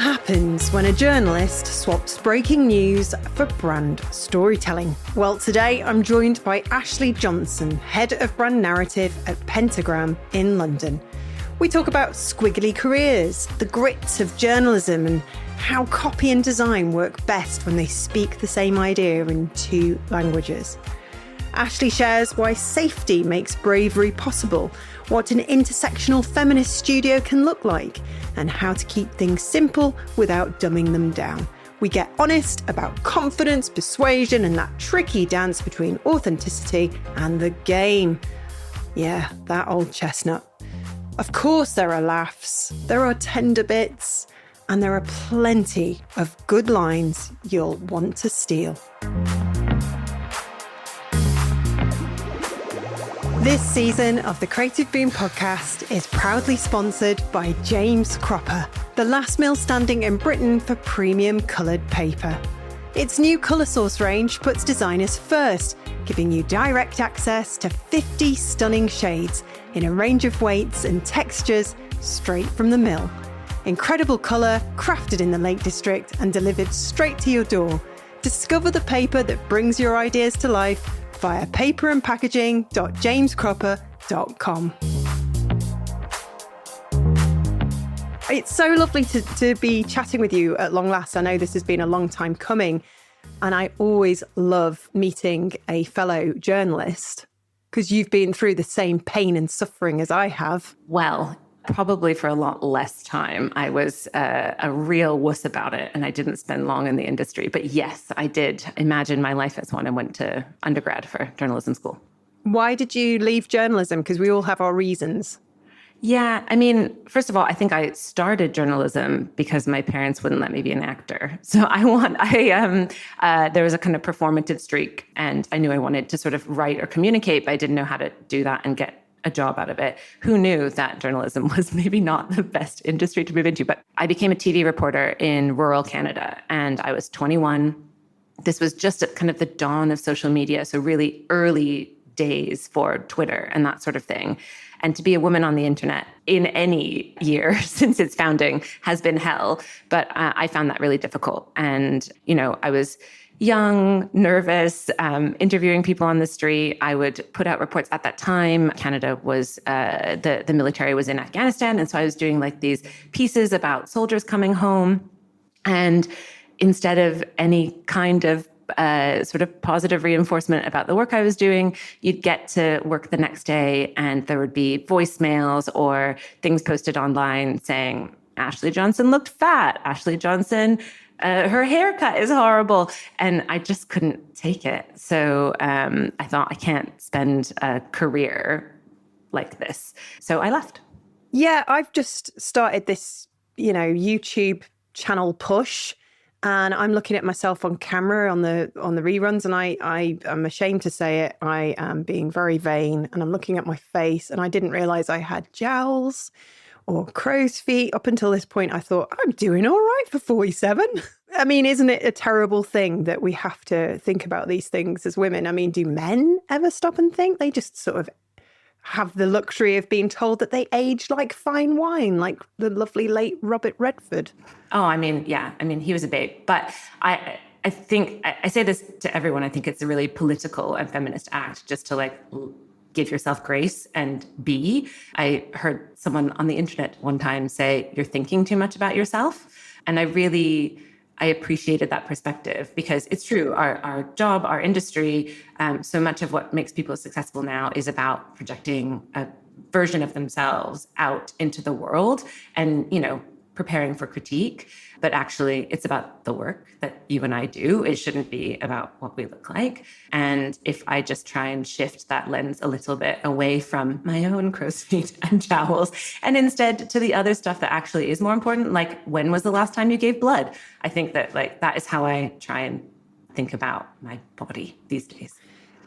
happens when a journalist swaps breaking news for brand storytelling? Well, today I'm joined by Ashley Johnson, Head of Brand Narrative at Pentagram in London. We talk about squiggly careers, the grit of journalism, and how copy and design work best when they speak the same idea in two languages. Ashley shares why safety makes bravery possible, what an intersectional feminist studio can look like, and how to keep things simple without dumbing them down. We get honest about confidence, persuasion, and that tricky dance between authenticity and the game. Yeah, that old chestnut. Of course there are laughs, there are tender bits, and there are plenty of good lines you'll want to steal. This season of the Creative Boom podcast is proudly sponsored by James Cropper, the last mill standing in Britain for premium coloured paper. Its new colour source range puts designers first, giving you direct access to 50 stunning shades in a range of weights and textures straight from the mill. Incredible colour, crafted in the Lake District and delivered straight to your door. Discover the paper that brings your ideas to life via paperandpackaging.jamescropper.com. It's so lovely to be chatting with you at long last. I know this has been a long time coming, and I always love meeting a fellow journalist because you've been through the same pain and suffering as I have. Well, probably for a lot less time. I was a real wuss about it, and I didn't spend long in the industry. But yes, I did imagine my life as one and went to undergrad for journalism school. Why did you leave journalism? Because we all have our reasons. Yeah, I mean, first of all, I think I started journalism because my parents wouldn't let me be an actor. So there was a kind of performative streak, and I knew I wanted to sort of write or communicate, but I didn't know how to do that and get a job out of it. Who knew that journalism was maybe not the best industry to move into? But I became a TV reporter in rural Canada, and I was 21. This was just at kind of the dawn of social media, so really early days for Twitter and that sort of thing. And to be a woman on the internet in any year since its founding has been hell. But I found that really difficult. And, you know, I was young, nervous, interviewing people on the street. I would put out reports at that time. Canada was, the military was in Afghanistan. And so I was doing like these pieces about soldiers coming home. And instead of any kind of sort of positive reinforcement about the work I was doing, you'd get to work the next day and there would be voicemails or things posted online saying, Ashley Johnson looked fat. Ashley Johnson, her haircut is horrible. And I just couldn't take it. So I thought, I can't spend a career like this. So I left. Yeah, I've just started this, YouTube channel push. And I'm looking at myself on camera on the reruns, and I'm ashamed to say it. I am being very vain, and I'm looking at my face, and I didn't realize I had jowls or crow's feet. Up until this point, I thought, I'm doing all right for 47. I mean, isn't it a terrible thing that we have to think about these things as women? I mean, do men ever stop and think? They just sort of have the luxury of being told that they age like fine wine, like the lovely late Robert Redford. Oh, I mean, yeah. I mean, he was a babe. But I think, I say this to everyone, I think it's a really political and feminist act just to give yourself grace and be. I heard someone on the internet one time say, you're thinking too much about yourself. And I appreciated that perspective because it's true. Our job, our industry, so much of what makes people successful now is about projecting a version of themselves out into the world and, preparing for critique. But actually, it's about the work that you and I do. It shouldn't be about what we look like. And if I just try and shift that lens a little bit away from my own crow's feet and jowls, and instead to the other stuff that actually is more important, like when was the last time you gave blood? I think that that is how I try and think about my body these days.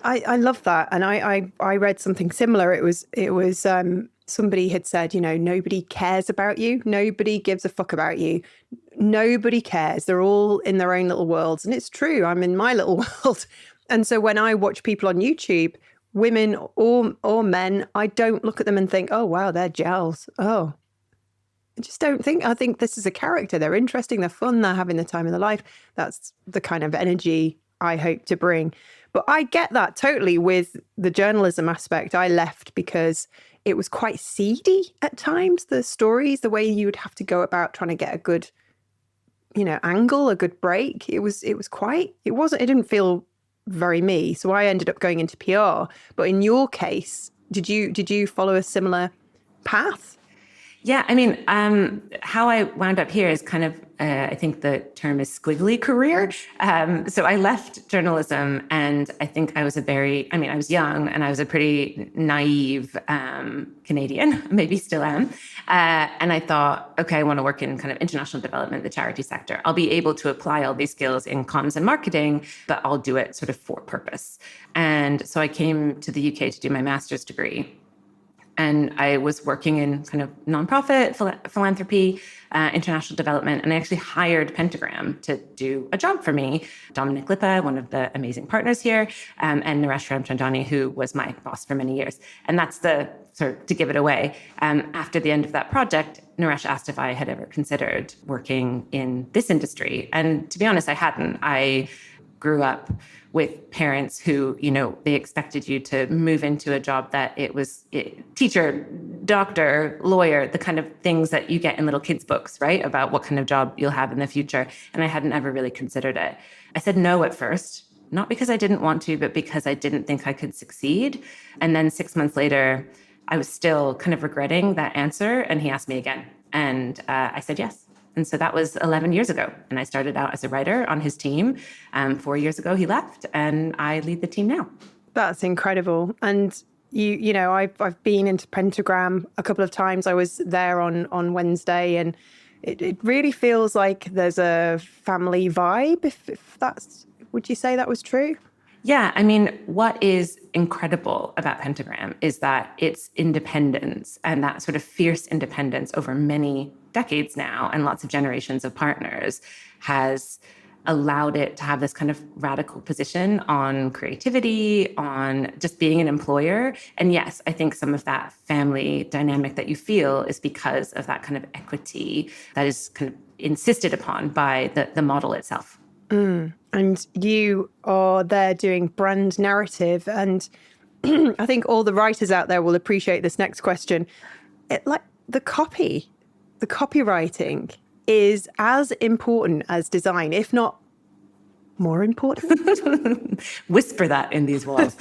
I love that. And I read something similar. It was somebody had said, nobody cares about you. Nobody gives a fuck about you. Nobody cares. They're all in their own little worlds. And it's true. I'm in my little world. And so when I watch people on YouTube, women or men, I don't look at them and think, oh, wow, they're gels. Oh, just don't think. I think this is a character. They're interesting, they're fun, they're having the time of their life. That's the kind of energy I hope to bring. But I get that totally with the journalism aspect. I left because it was quite seedy at times, the stories, the way you would have to go about trying to get a good, angle, a good break. It didn't feel very me. So I ended up going into PR. But in your case, did you follow a similar path? Yeah, I mean, how I wound up here is kind of, I think the term is squiggly career. So I left journalism, and I think I was I was young and I was a pretty naive Canadian, maybe still am. And I thought, okay, I want to work in kind of international development, the charity sector. I'll be able to apply all these skills in comms and marketing, but I'll do it sort of for purpose. And so I came to the UK to do my master's degree. And I was working in kind of nonprofit, philanthropy, international development, and I actually hired Pentagram to do a job for me. Dominic Lippa, one of the amazing partners here, and Naresh Ramchandani, who was my boss for many years. And that's the sort of to give it away. After the end of that project, Naresh asked if I had ever considered working in this industry. And to be honest, I hadn't. I grew up with parents who, they expected you to move into a job that teacher, doctor, lawyer, the kind of things that you get in little kids' books, right? About what kind of job you'll have in the future. And I hadn't ever really considered it. I said no at first, not because I didn't want to, but because I didn't think I could succeed. And then 6 months later, I was still kind of regretting that answer. And he asked me again. And I said yes. And so that was 11 years ago. And I started out as a writer on his team. 4 years ago, he left, and I lead the team now. That's incredible. And I've been into Pentagram a couple of times. I was there on Wednesday, and it really feels like there's a family vibe. If that's, would you say that was true? Yeah, I mean, what is incredible about Pentagram is that its independence, and that sort of fierce independence over many decades now and lots of generations of partners, has allowed it to have this kind of radical position on creativity, on just being an employer. And yes, I think some of that family dynamic that you feel is because of that kind of equity that is kind of insisted upon by the model itself. And you are there doing brand narrative. And I think all the writers out there will appreciate this next question. The copywriting is as important as design, if not more important. Whisper that in these walls.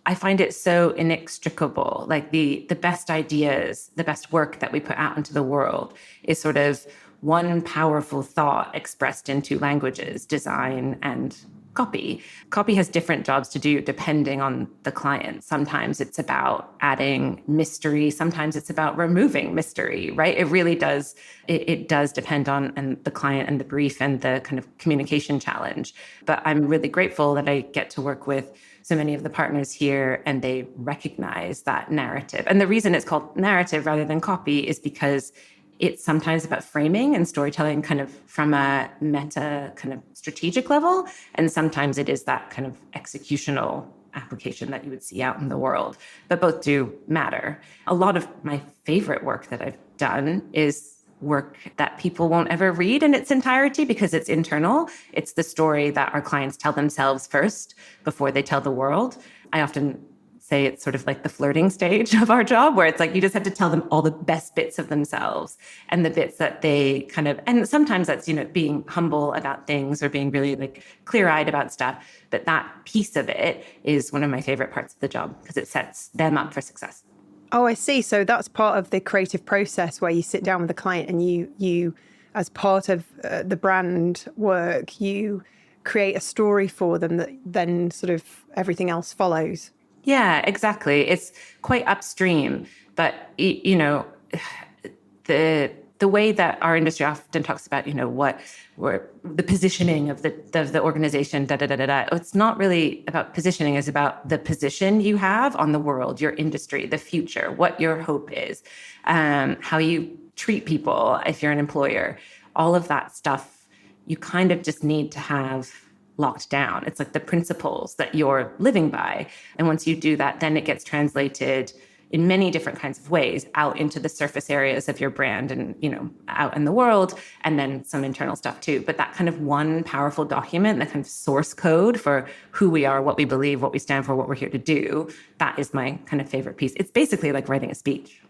I find it so inextricable. Like the best ideas, the best work that we put out into the world is sort of one powerful thought expressed in two languages, design and copy. Copy has different jobs to do depending on the client. Sometimes it's about adding mystery. Sometimes it's about removing mystery, right? It really does. It does depend on the client and the brief and the kind of communication challenge. But I'm really grateful that I get to work with so many of the partners here, and they recognize that narrative. And the reason it's called narrative rather than copy is because it's sometimes about framing and storytelling kind of from a meta kind of strategic level. And sometimes it is that kind of executional application that you would see out in the world. But both do matter. A lot of my favorite work that I've done is work that people won't ever read in its entirety because it's internal. It's the story that our clients tell themselves first before they tell the world. I often say it's sort of like the flirting stage of our job, where it's like you just have to tell them all the best bits of themselves and the bits that they kind of, and sometimes that's, being humble about things or being really like clear-eyed about stuff. But that piece of it is one of my favorite parts of the job because it sets them up for success. Oh, I see. So that's part of the creative process where you sit down with the client and you as part of the brand work, you create a story for them that then sort of everything else follows. Yeah, exactly. It's quite upstream, but the way that our industry often talks about, what the positioning of the organization, It's not really about positioning; it's about the position you have on the world, your industry, the future, what your hope is, how you treat people if you're an employer. All of that stuff, you kind of just need to have locked down. It's like the principles that you're living by. And once you do that, then it gets translated in many different kinds of ways out into the surface areas of your brand and, out in the world, and then some internal stuff too. But that kind of one powerful document, that kind of source code for who we are, what we believe, what we stand for, what we're here to do, that is my kind of favorite piece. It's basically like writing a speech.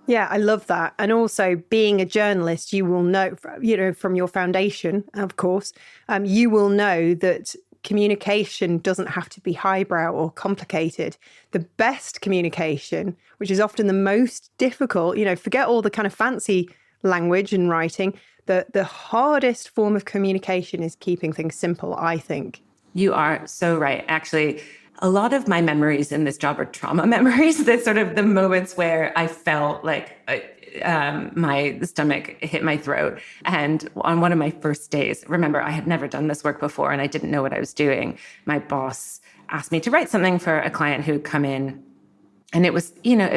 Yeah, I love that. And also being a journalist, you will know, from your foundation, of course, you will know that communication doesn't have to be highbrow or complicated. The best communication, which is often the most difficult, forget all the kind of fancy language and writing, the hardest form of communication is keeping things simple, I think. You are so right. Actually, a lot of my memories in this job are trauma memories. That's sort of the moments where I felt like my stomach hit my throat. And on one of my first days, remember, I had never done this work before and I didn't know what I was doing. My boss asked me to write something for a client who had come in. And it was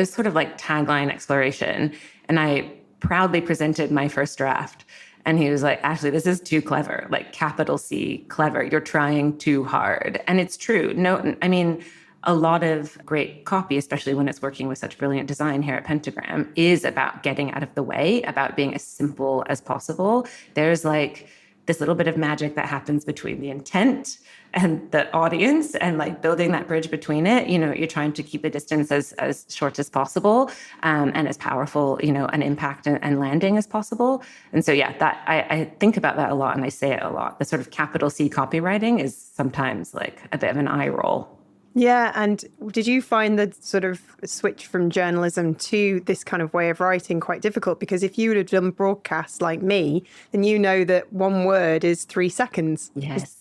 sort of like tagline exploration. And I proudly presented my first draft. And he was like, Ashley, this is too clever, like capital C, clever. You're trying too hard. And it's true. No, I mean, a lot of great copy, especially when it's working with such brilliant design here at Pentagram, is about getting out of the way, about being as simple as possible. There's like this little bit of magic that happens between the intent and the audience and like building that bridge between it. You're trying to keep the distance as short as possible and as powerful, an impact and landing as possible. And so, yeah, that I think about that a lot and I say it a lot. The sort of capital C copywriting is sometimes like a bit of an eye roll. Yeah. And did you find the sort of switch from journalism to this kind of way of writing quite difficult? Because if you would have done broadcast like me, then you know that one word is 3 seconds. Yes.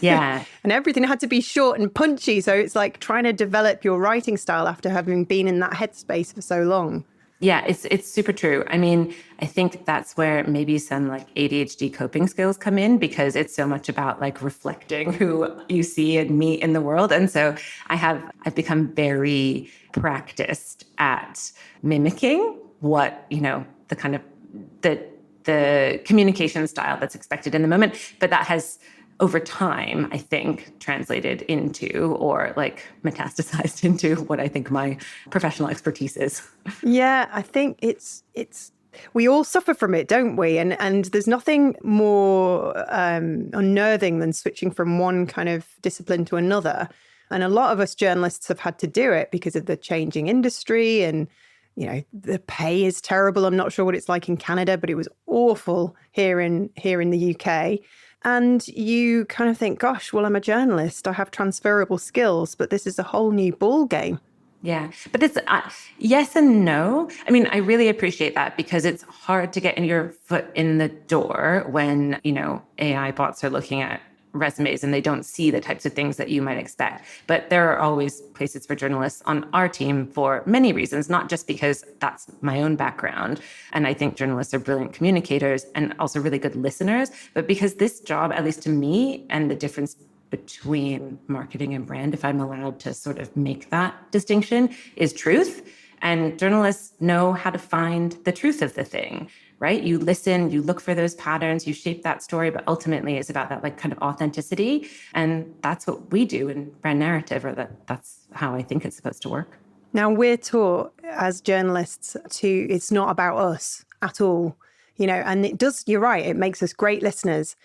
Yeah. And everything had to be short and punchy. So it's like trying to develop your writing style after having been in that headspace for so long. Yeah, it's super true. I mean, I think that's where maybe some like ADHD coping skills come in because it's so much about like reflecting who you see and meet in the world. And so I've become very practiced at mimicking what, the kind of the communication style that's expected in the moment. But that has over time, I think, translated into or like metastasized into what I think my professional expertise is. Yeah, I think it's we all suffer from it, don't we? And there's nothing more unnerving than switching from one kind of discipline to another. And a lot of us journalists have had to do it because of the changing industry and the pay is terrible. I'm not sure what it's like in Canada, but it was awful here in the UK. And you kind of think, gosh, well, I'm a journalist. I have transferable skills, but this is a whole new ball game. Yeah, but it's yes and no. I mean, I really appreciate that because it's hard to get your foot in the door when, AI bots are looking at resumes and they don't see the types of things that you might expect. But there are always places for journalists on our team for many reasons, not just because that's my own background. And I think journalists are brilliant communicators and also really good listeners, but because this job, at least to me, and the difference between marketing and brand, if I'm allowed to sort of make that distinction, is truth. And journalists know how to find the truth of the thing, right? You listen, you look for those patterns, you shape that story, but ultimately it's about that like kind of authenticity. And that's what we do in brand narrative, or that's how I think it's supposed to work. Now we're taught as journalists it's not about us at all, and it does, you're right, it makes us great listeners.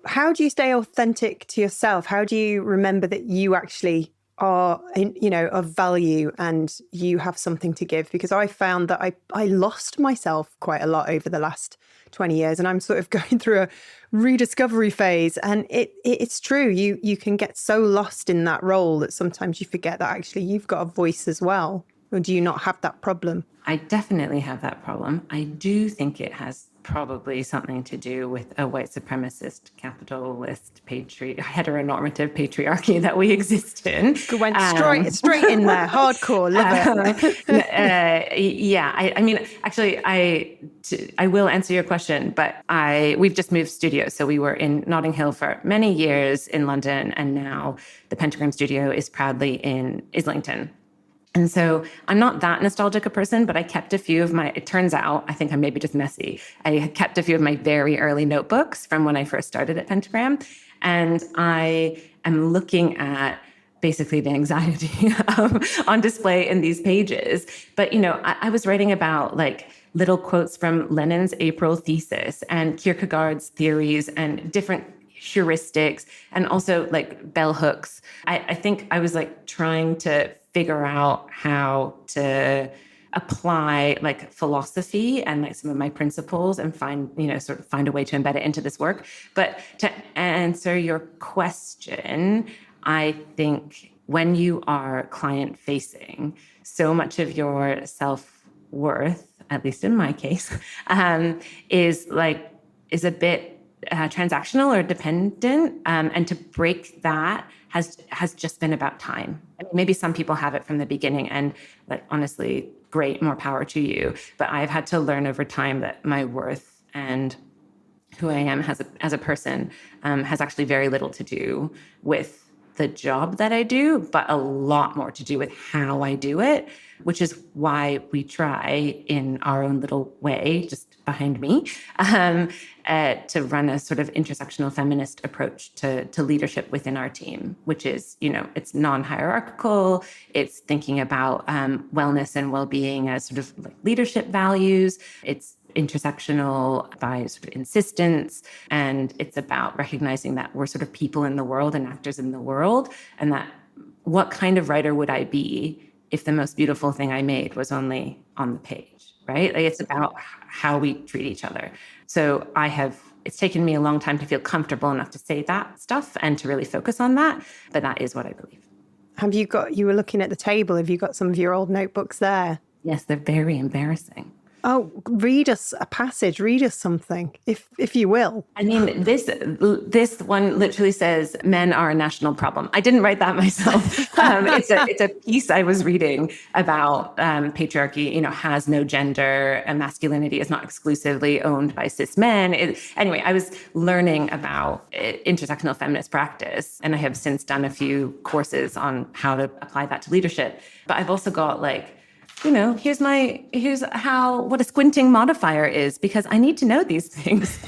How do you stay authentic to yourself? How do you remember that you actually are, of value and you have something to give? Because I found that I lost myself quite a lot over the last 20 years and I'm sort of going through a rediscovery phase. And it's true. You can get so lost in that role that sometimes you forget that actually you've got a voice as well. Or do you not have that problem? I definitely have that problem. I do think it has probably something to do with a white supremacist, capitalist, heteronormative patriarchy that we exist in. Went straight in there, hardcore, love it. Yeah, I mean, actually, I will answer your question, but we've just moved studios. So we were in Notting Hill for many years in London, and now the Pentagram studio is proudly in Islington. And so I'm not that nostalgic a person, but I kept a few of it turns out, I think I'm maybe just messy. I kept a few of my very early notebooks from when I first started at Pentagram. And I am looking at basically the anxiety on display in these pages. But, I was writing about like little quotes from Lenin's April thesis and Kierkegaard's theories and different heuristics and also like bell hooks. I think I was like trying to figure out how to apply like philosophy and like some of my principles and sort of find a way to embed it into this work. But to answer your question, I think when you are client facing, so much of your self-worth, at least in my case, is a bit transactional or dependent, and to break that has just been about time. I mean, maybe some people have it from the beginning, and like honestly, great, more power to you. But I've had to learn over time that my worth and who I am as a person has actually very little to do with the job that I do, but a lot more to do with how I do it, which is why we try in our own little way, just behind me, to run a sort of intersectional feminist approach to leadership within our team, which is, it's non-hierarchical. It's thinking about wellness and well-being as sort of like leadership values. It's intersectional by sort of insistence. And it's about recognizing that we're sort of people in the world and actors in the world. And that what kind of writer would I be if the most beautiful thing I made was only on the page, right? Like it's about how we treat each other. So it's taken me a long time to feel comfortable enough to say that stuff and to really focus on that. But that is what I believe. You were looking at the table. Have you got some of your old notebooks there? Yes, they're very embarrassing. Oh, read us a passage, read us something, if you will. I mean, this one literally says, men are a national problem. I didn't write that myself. It's a piece I was reading about patriarchy, has no gender, and masculinity is not exclusively owned by cis men. Anyway, I was learning about intersectional feminist practice, and I have since done a few courses on how to apply that to leadership. But I've also got here's what a squinting modifier is, because I need to know these things.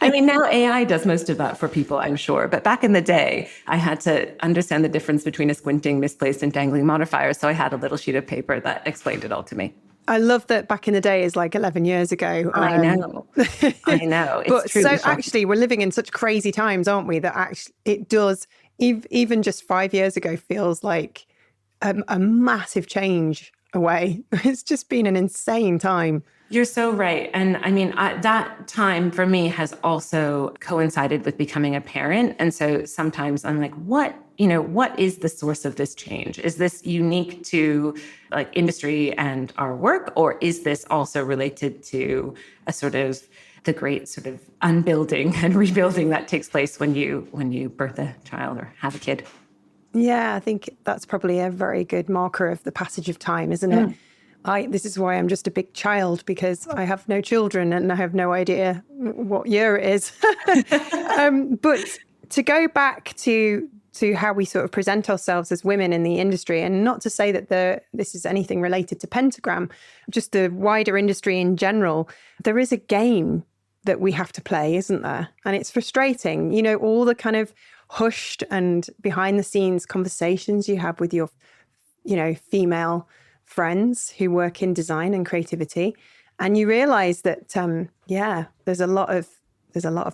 I mean, now AI does most of that for people, I'm sure. But back in the day, I had to understand the difference between a squinting, misplaced, and dangling modifier. So I had a little sheet of paper that explained it all to me. I love that back in the day is like 11 years ago. I know. It's but truly so shocking. Actually, we're living in such crazy times, aren't we? That actually it does, even just 5 years ago, feels like a massive change away. It's just been an insane time. You're so right. And I mean, that time for me has also coincided with becoming a parent. And so sometimes I'm like, what is the source of this change? Is this unique to like industry and our work? Or is this also related to a sort of the great sort of unbuilding and rebuilding that takes place when you birth a child or have a kid? Yeah, I think that's probably a very good marker of the passage of time, isn't it? This is why I'm just a big child, because I have no children and I have no idea what year it is. But to go back to how we sort of present ourselves as women in the industry, and not to say that this is anything related to Pentagram, just the wider industry in general, there is a game that we have to play, isn't there? And it's frustrating, all the kind of hushed and behind the scenes conversations you have with your, female friends who work in design and creativity. And you realize that, there's a lot of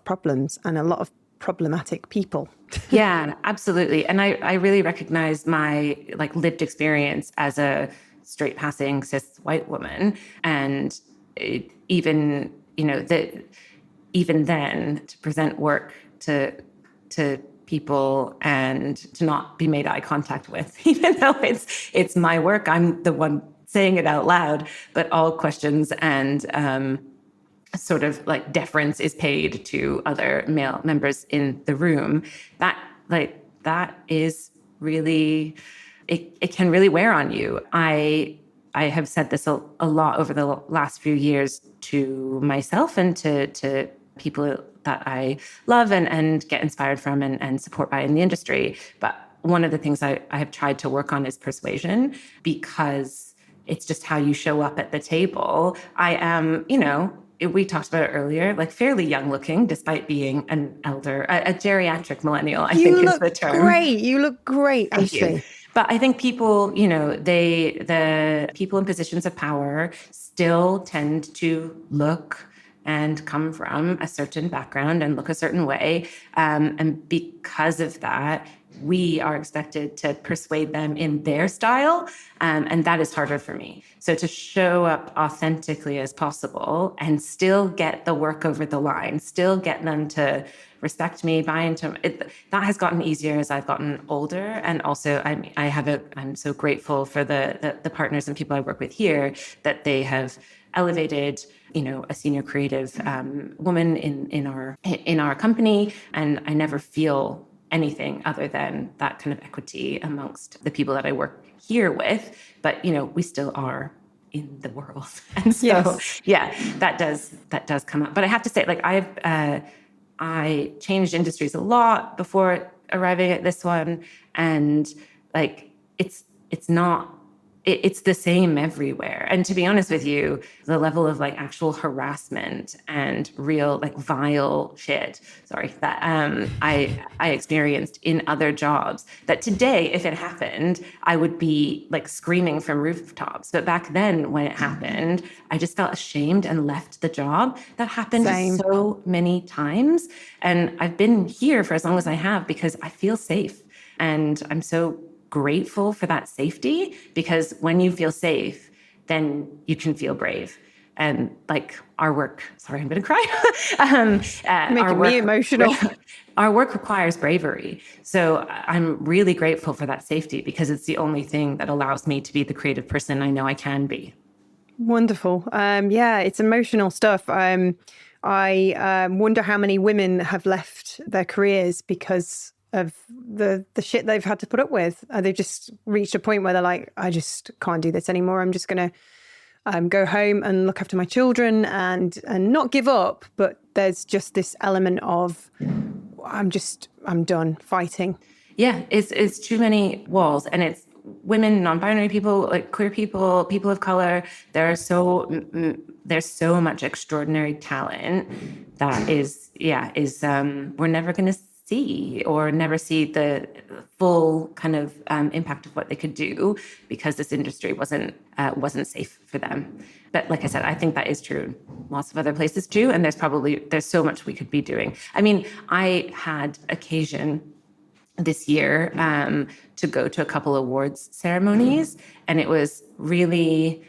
problems and a lot of problematic people. Yeah, absolutely. And I really recognize my lived experience as a straight passing cis white woman. And even then to present work to people and to not be made eye contact with, even though it's my work, I'm the one saying it out loud, but all questions and sort of like deference is paid to other male members in the room. That is really, it can really wear on you. I have said this a lot over the last few years to myself and to people that I love and get inspired from and support by in the industry. But one of the things I have tried to work on is persuasion, because it's just how you show up at the table. I am, we talked about it earlier, like fairly young looking, despite being an elder, a geriatric millennial, I think is the term. Great. You look great, Thank Ashley. you. But I think people, the people in positions of power still tend to look and come from a certain background and look a certain way. And because of that, we are expected to persuade them in their style. And that is harder for me. So to show up authentically as possible and still get the work over the line, still get them to respect me, buy into it, that has gotten easier as I've gotten older. And also I'm so grateful for the partners and people I work with here that they have elevated, a senior creative woman in our company. And I never feel anything other than that kind of equity amongst the people that I work here with. But, we still are in the world. And so, Yes. yeah, that does come up. But I have to say, like, I changed industries a lot before arriving at this one. And like, it's the same everywhere. And to be honest with you, the level of like actual harassment and real like vile shit, that I experienced in other jobs, that today, if it happened, I would be like screaming from rooftops. But back then when it happened, I just felt ashamed and left the job. That happened so many times. And I've been here for as long as I have because I feel safe. And I'm so grateful for that safety, because when you feel safe, then you can feel brave. And like our work, sorry, I'm going to cry. Making me emotional. Our work requires bravery. So I'm really grateful for that safety because it's the only thing that allows me to be the creative person I know I can be. Wonderful. Yeah, it's emotional stuff. I wonder how many women have left their careers because of the shit they've had to put up with. They've just reached a point where they're like, I just can't do this anymore. I'm just going to go home and look after my children and not give up. But there's just this element of, I'm done fighting. Yeah, it's too many walls. And it's women, non-binary people, like queer people, people of color. There's so much extraordinary talent that we're never going to see or never see the full kind of impact of what they could do because this industry wasn't safe for them. But like I said, I think that is true in lots of other places too. And there's so much we could be doing. I mean, I had occasion this year to go to a couple awards ceremonies, and it was really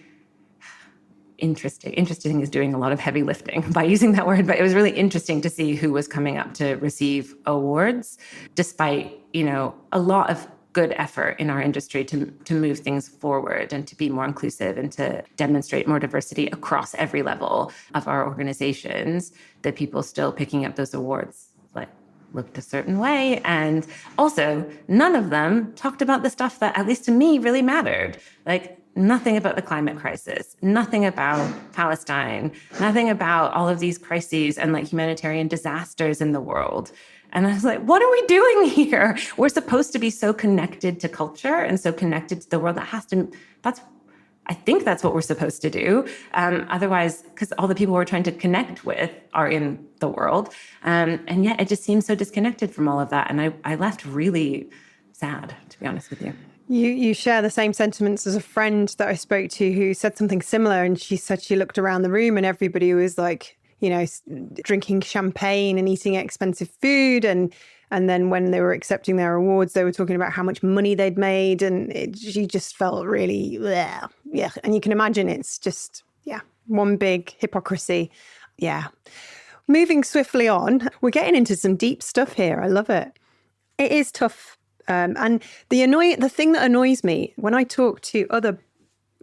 interesting. Interesting is doing a lot of heavy lifting by using that word, but it was really interesting to see who was coming up to receive awards, despite, a lot of good effort in our industry to move things forward and to be more inclusive and to demonstrate more diversity across every level of our organizations. The people still picking up those awards looked a certain way. And also, none of them talked about the stuff that, at least to me, really mattered. Like, nothing about the climate crisis, nothing about Palestine, nothing about all of these crises and like humanitarian disasters in the world. And I was like, what are we doing here? We're supposed to be so connected to culture and so connected to the world. I think that's what we're supposed to do. Otherwise, because all the people we're trying to connect with are in the world. And yet it just seems so disconnected from all of that. And I left really sad, to be honest with you. You share the same sentiments as a friend that I spoke to who said something similar. And she said she looked around the room and everybody was like, drinking champagne and eating expensive food. And then when they were accepting their awards, they were talking about how much money they'd made. And she just felt really, yeah. And you can imagine it's just, one big hypocrisy. Yeah. Moving swiftly on, we're getting into some deep stuff here. I love it. It is tough. And the thing that annoys me when I talk to other,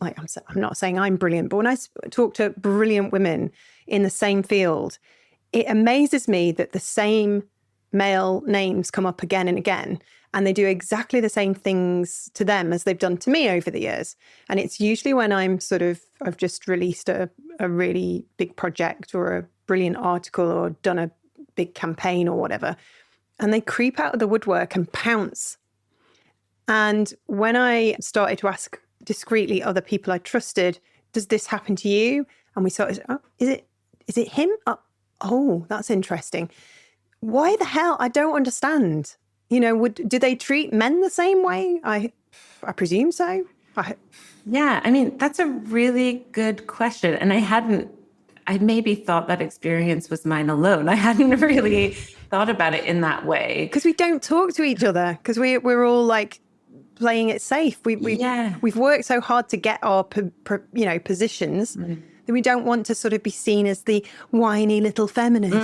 like I'm not saying I'm brilliant, but when I talk to brilliant women in the same field, it amazes me that the same male names come up again and again, and they do exactly the same things to them as they've done to me over the years. And it's usually when I've just released a really big project or a brilliant article or done a big campaign or whatever, and they creep out of the woodwork and pounce. And when I started to ask discreetly other people I trusted, does this happen to you? And we started, is Is it him? Oh, that's interesting. Why the hell? I don't understand. Do they treat men the same way? I presume so. Yeah, I mean, that's a really good question. And I maybe thought that experience was mine alone. I hadn't really thought about it in that way. Because we don't talk to each other, because we're all like playing it safe. We've worked so hard to get our positions that we don't want to sort of be seen as the whiny little feminist.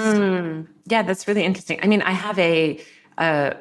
Yeah, that's really interesting. I mean, I have a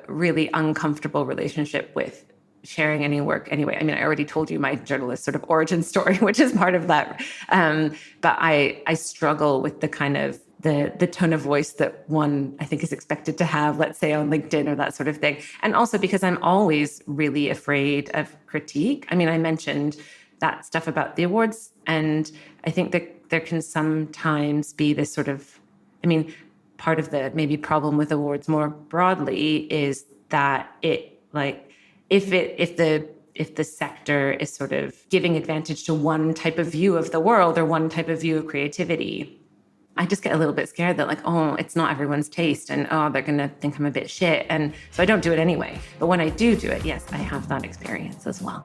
really uncomfortable relationship with sharing any work anyway. I mean, I already told you my journalist sort of origin story, which is part of that. But I struggle with the kind of the tone of voice that one, I think, is expected to have, let's say on LinkedIn or that sort of thing. And also because I'm always really afraid of critique. I mean, I mentioned that stuff about the awards, and I think that there can sometimes be this sort of, I mean, part of the maybe problem with awards more broadly is that it like, if the sector is sort of giving advantage to one type of view of the world or one type of view of creativity, I just get a little bit scared that like, oh, it's not everyone's taste and oh, they're going to think I'm a bit shit. And so I don't do it anyway. But when I do it, yes, I have that experience as well.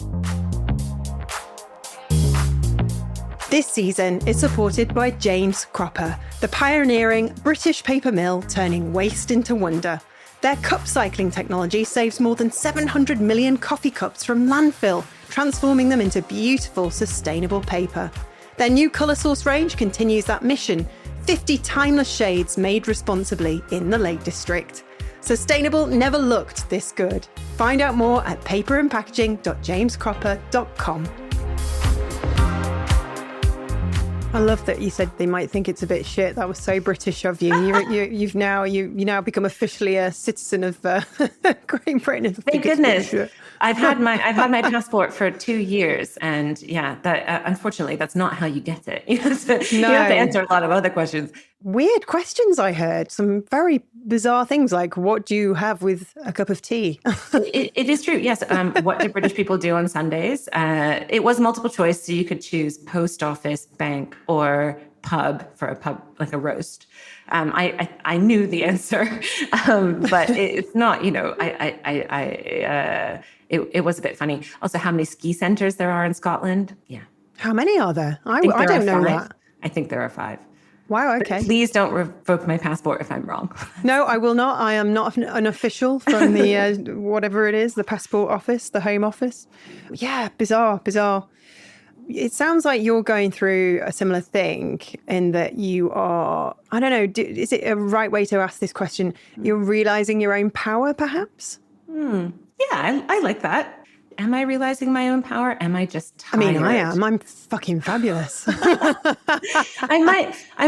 This season is supported by James Cropper, the pioneering British paper mill turning waste into wonder. Their cup cycling technology saves more than 700 million coffee cups from landfill, transforming them into beautiful, sustainable paper. Their new colour source range continues that mission, 50 timeless shades made responsibly in the Lake District. Sustainable never looked this good. Find out more at paperandpackaging.jamescropper.com. I love that you said they might think it's a bit shit. That was so British of you. You've now become officially a citizen of Great Britain. Thank goodness. I've had my passport for 2 years, and yeah, that unfortunately that's not how you get it. You have to answer a lot of other questions. Weird questions I heard. Some very bizarre things like, what do you have with a cup of tea? It is true, yes. What do British people do on Sundays? It was multiple choice, so you could choose post office, bank, or pub for a pub, like a roast. I knew the answer, but it's not, it was a bit funny. Also, how many ski centres there are in Scotland? Yeah. How many are there? I don't know that. I think there are 5. Wow, okay. But please don't revoke my passport if I'm wrong. No, I will not. I am not an official from the, whatever it is, the passport office, the Home Office. Yeah, bizarre. It sounds like you're going through a similar thing in that you are, I don't know, is it a right way to ask this question? You're realizing your own power, perhaps? Yeah, I like that. Am I realizing my own power? Am I just tired? I mean, I am. I'm fucking fabulous. I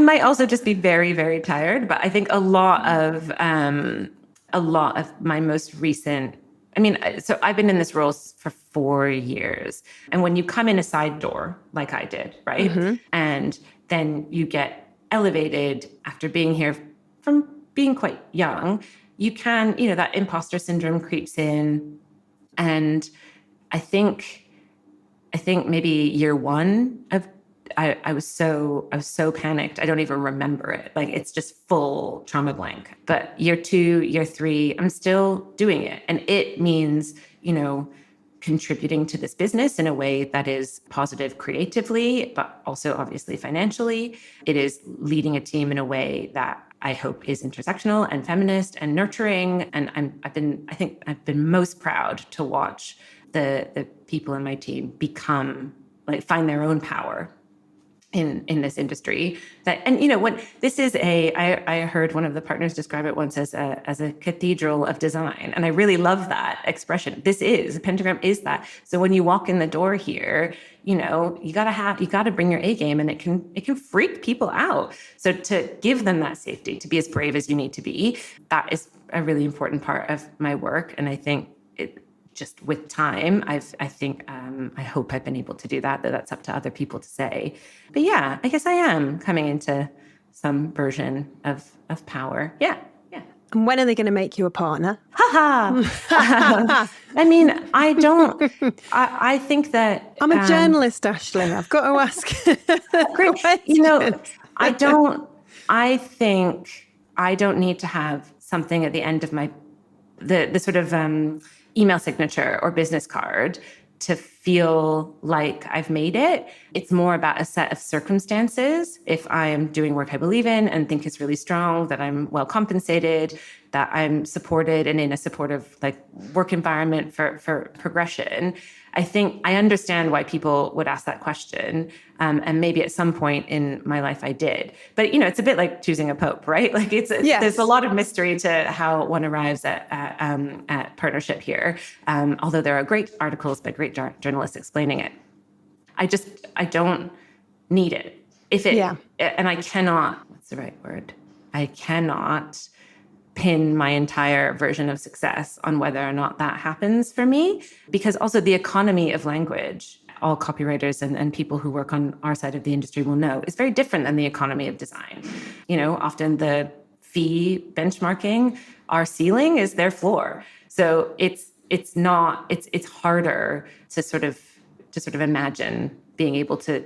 might also just be very, very tired. But I think a lot of my most recent, so I've been in this role for 4 years. And when you come in a side door, like I did, right? Mm-hmm. And then you get elevated after being here from being quite young, you can, that imposter syndrome creeps in. And I think maybe year one of I was so panicked. I don't even remember it. Like it's just full trauma blank. But year 2, year 3, I'm still doing it. And it means, contributing to this business in a way that is positive creatively, but also obviously financially. It is leading a team in a way that I hope is intersectional and feminist and nurturing. And I've been most proud to watch the people in my team find their own power in this industry. When this is I heard one of the partners describe it once as a cathedral of design. And I really love that expression. Pentagram is that. So when you walk in the door here, you gotta bring your A game, and it can freak people out. So to give them that safety, to be as brave as you need to be, that is a really important part of my work. And I think just with time, I hope I've been able to do that, though that's up to other people to say. But yeah, I guess I am coming into some version of power. Yeah. And when are they going to make you a partner? I think that... I'm a journalist, Ashley. I've got to ask. I don't... I think I don't need to have something at the end of the sort of email signature or business card to feel like I've made it. It's more about a set of circumstances. If I am doing work I believe in and think is really strong, that I'm well compensated, that I'm supported and in a supportive work environment for progression. I think I understand why people would ask that question. And maybe at some point in my life I did. But, it's a bit like choosing a pope, right? Yes. There's a lot of mystery to how one arrives at partnership here. Although there are great articles by great journalists explaining it. I don't need it. And I cannot, what's the right word? I cannot pin my entire version of success on whether or not that happens for me, because also the economy of language, all copywriters and people who work on our side of the industry will know, is very different than the economy of design. Often the fee benchmarking, our ceiling is their floor. So it's harder to sort of imagine being able to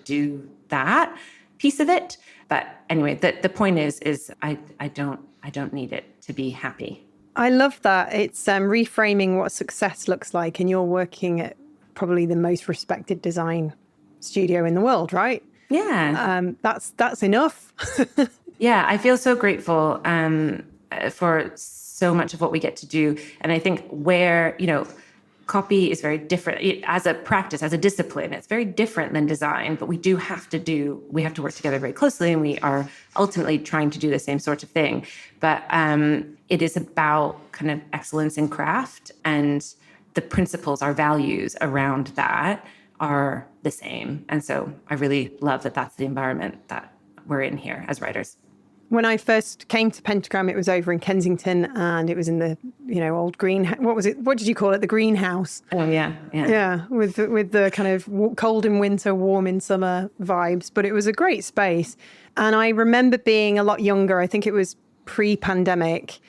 do that piece of it. But anyway, the point is I don't need it to be happy. I love that. It's reframing what success looks like. And you're working at probably the most respected design studio in the world, right? Yeah. That's enough. Yeah, I feel so grateful for so much of what we get to do. And I think where, copy is very different as a practice, as a discipline. It's very different than design, but we have to work together very closely, and we are ultimately trying to do the same sort of thing. But it is about kind of excellence in craft, and the principles, our values around that are the same. And so I really love that that's the environment that we're in here as writers. When I first came to Pentagram, it was over in Kensington, and it was in the, old green. What was it? What did you call it? The greenhouse. Oh yeah. Yeah, with the kind of cold in winter, warm in summer vibes. But it was a great space, and I remember being a lot younger. I think it was pre-pandemic,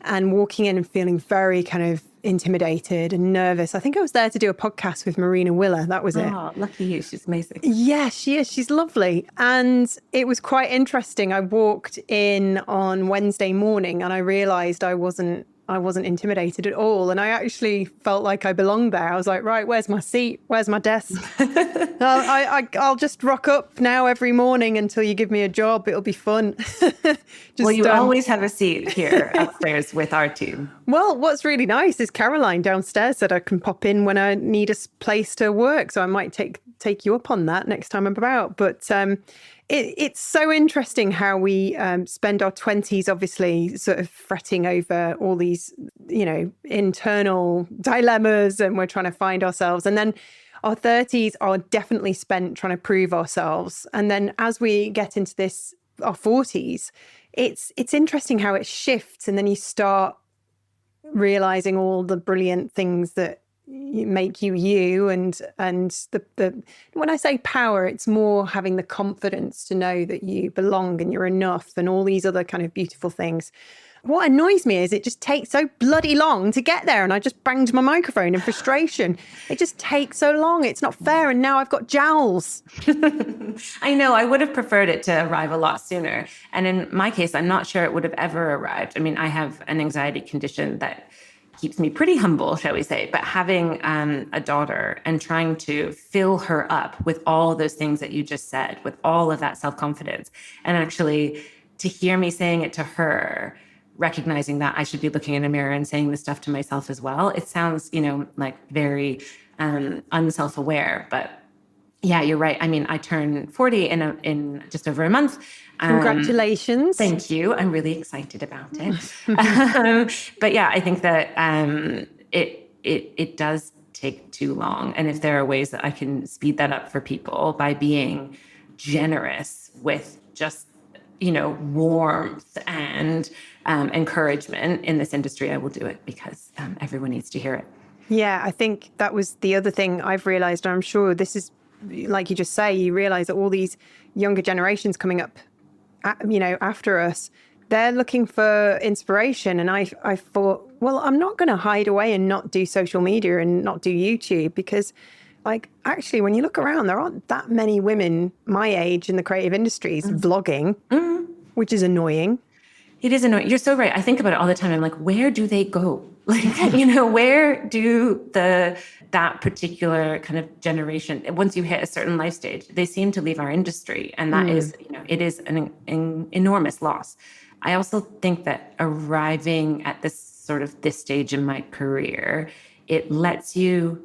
and walking in and feeling very kind of intimidated and nervous. I think I was there to do a podcast with Marina Willer. That was it. Oh, lucky you. She's amazing. Yeah, she is. She's lovely. And it was quite interesting. I walked in on Wednesday morning and I realized I wasn't intimidated at all. And I actually felt like I belonged there. I was like, right, where's my seat? Where's my desk? I'll just rock up now every morning until you give me a job. It'll be fun. Well, you always have a seat here upstairs with our team. Well, what's really nice is Caroline downstairs said I can pop in when I need a place to work. So I might take you up on that next time I'm about. But it's so interesting how we spend our 20s, obviously, sort of fretting over all these, internal dilemmas, and we're trying to find ourselves. And then our 30s are definitely spent trying to prove ourselves. And then as we get into our 40s, it's interesting how it shifts. And then you start realizing all the brilliant things that make you and the when I say power, it's more having the confidence to know that you belong and you're enough and all these other kind of beautiful things. What annoys me is it just takes so bloody long to get there, and I just banged my microphone in frustration. It just takes so long. It's not fair, and now I've got jowls. I know. I would have preferred it to arrive a lot sooner. And in my case, I'm not sure it would have ever arrived. I mean, I have an anxiety condition that keeps me pretty humble, shall we say. But having a daughter and trying to fill her up with all those things that you just said, with all of that self-confidence, and actually to hear me saying it to her, recognizing that I should be looking in a mirror and saying this stuff to myself as well. It sounds, like very unself-aware, but yeah, you're right. I mean, I turn 40 in just over a month. Congratulations. Thank you. I'm really excited about it. But yeah, I think that it does take too long. And if there are ways that I can speed that up for people by being generous with just, warmth and encouragement in this industry, I will do it, because everyone needs to hear it. Yeah, I think that was the other thing I've realized. I'm sure this is, like you just say, you realize that all these younger generations coming up, after us, they're looking for inspiration. And I thought, well, I'm not going to hide away and not do social media and not do YouTube, because actually, when you look around, there aren't that many women my age in the creative industries vlogging. which is annoying. It is annoying. You're so right. I think about it all the time. I'm like, where do they go? Like, where do that particular kind of generation, once you hit a certain life stage, they seem to leave our industry. And that is, it is an enormous loss. I also think that arriving at this stage in my career, it lets you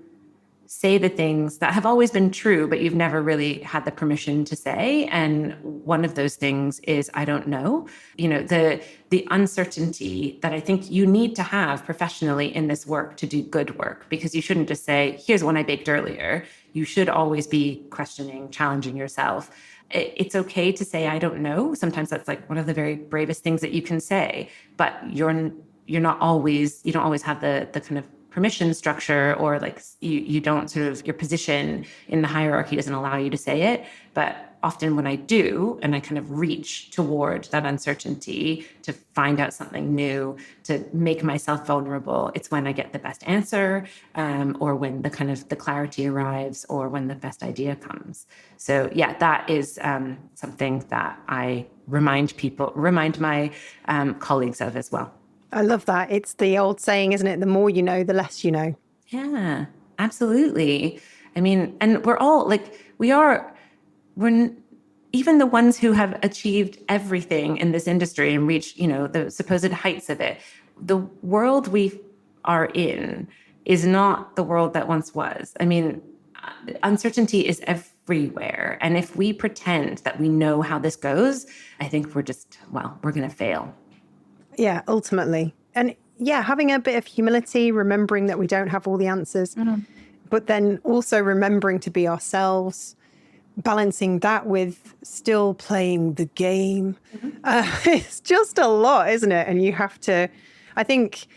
say the things that have always been true, but you've never really had the permission to say. And one of those things is, I don't know. The uncertainty that I think you need to have professionally in this work to do good work, because you shouldn't just say, here's one I baked earlier. You should always be questioning, challenging yourself. It's okay to say, I don't know. Sometimes that's like one of the very bravest things that you can say, but you don't always have the kind of permission structure, or like you don't sort of, your position in the hierarchy doesn't allow you to say it. But often when I do, and I kind of reach toward that uncertainty to find out something new, to make myself vulnerable, it's when I get the best answer, or when the clarity arrives, or when the best idea comes. So yeah, that is something that I remind my colleagues of as well. I love that. It's the old saying, isn't it? The more you know, the less you know. Yeah, absolutely. I mean, and we're all like, we're even the ones who have achieved everything in this industry and reached, the supposed heights of it. The world we are in is not the world that once was. I mean, uncertainty is everywhere. And if we pretend that we know how this goes, I think we're going to fail. Yeah, ultimately. And yeah, having a bit of humility, remembering that we don't have all the answers, but then also remembering to be ourselves, balancing that with still playing the game. It's just a lot, isn't it? And you have to, I think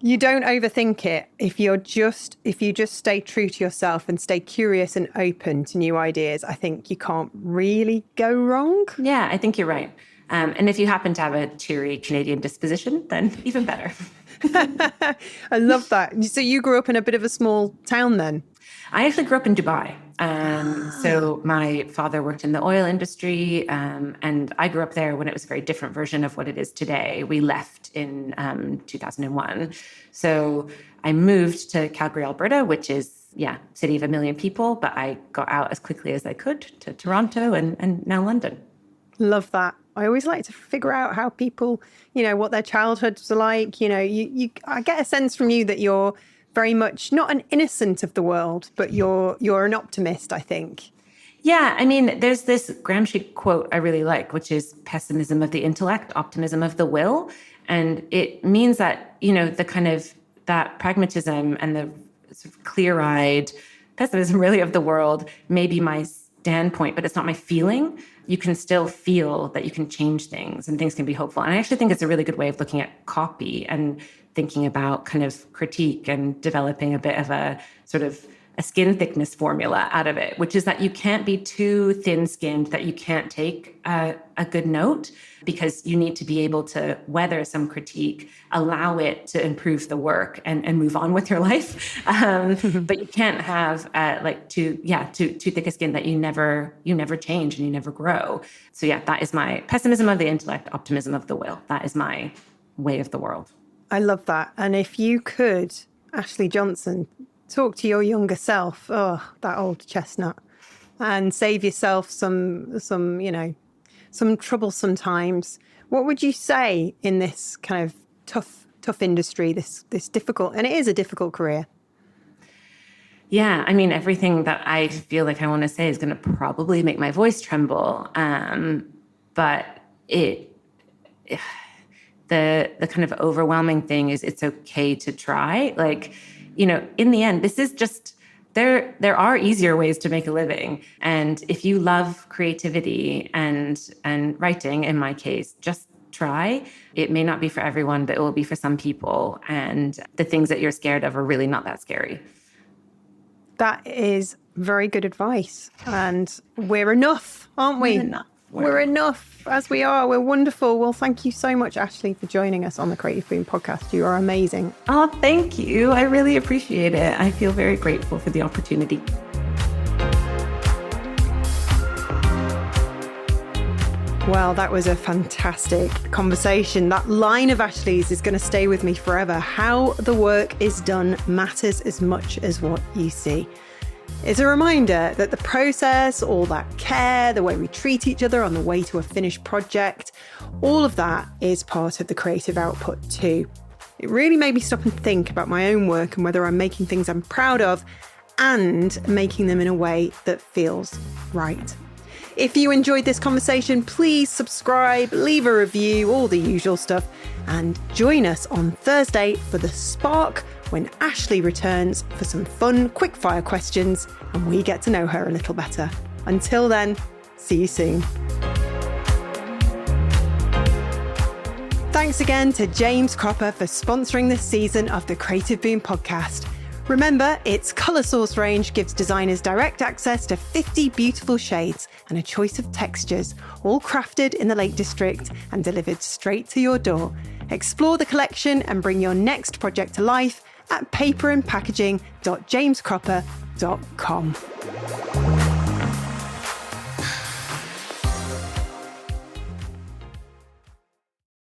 you don't overthink it if you just stay true to yourself and stay curious and open to new ideas. I think you can't really go wrong. Yeah, I think you're right. And if you happen to have a cheery Canadian disposition, then even better. I love that. So you grew up in a bit of a small town then? I actually grew up in Dubai. So my father worked in the oil industry, and I grew up there when it was a very different version of what it is today. We left in 2001. So I moved to Calgary, Alberta, which is, city of 1 million people, but I got out as quickly as I could to Toronto and now London. Love that. I always like to figure out how people, what their childhoods are like. I get a sense from you that you're very much not an innocent of the world, but you're an optimist, I think. Yeah, I mean, there's this Gramsci quote I really like, which is pessimism of the intellect, optimism of the will. And it means that, the kind of that pragmatism and the sort of clear-eyed pessimism really of the world may be my standpoint, but it's not my feeling. You can still feel that you can change things and things can be hopeful. And I actually think it's a really good way of looking at copy and thinking about kind of critique and developing a bit of a sort of a skin thickness formula out of it, which is that you can't be too thin-skinned that you can't take a good note, because you need to be able to weather some critique, allow it to improve the work and move on with your life. But you can't have too thick a skin that you never change and you never grow. So yeah, that is my pessimism of the intellect, optimism of the will. That is my way of the world. I love that. And if you could, Ashley Johnson, talk to your younger self, that old chestnut, and save yourself some trouble sometimes, what would you say in this kind of tough industry, this difficult, and it is a difficult career? Yeah, I mean, everything that I feel like I want to say is going to probably make my voice tremble. But the kind of overwhelming thing is it's okay to try. Like, in the end, this is just, there are easier ways to make a living. And if you love creativity and writing, in my case, just try. It may not be for everyone, but it will be for some people. And the things that you're scared of are really not that scary. That is very good advice. And we're enough, aren't we? We're enough as we are. We're wonderful. Well, thank you so much, Ashley, for joining us on the Creative Boom podcast. You are amazing. Oh, thank you. I really appreciate it. I feel very grateful for the opportunity. Well, that was a fantastic conversation. That line of Ashley's is going to stay with me forever. How the work is done matters as much as what you see. It's a reminder that the process, all that care, the way we treat each other on the way to a finished project, all of that is part of the creative output too. It really made me stop and think about my own work and whether I'm making things I'm proud of and making them in a way that feels right. If you enjoyed this conversation, please subscribe, leave a review, all the usual stuff, and join us on Thursday for The Spark when Ashley returns for some fun quickfire questions and we get to know her a little better. Until then, see you soon. Thanks again to James Cropper for sponsoring this season of the Creative Boom podcast. Remember, its colour source range gives designers direct access to 50 beautiful shades and a choice of textures, all crafted in the Lake District and delivered straight to your door. Explore the collection and bring your next project to life at paperandpackaging.jamescropper.com.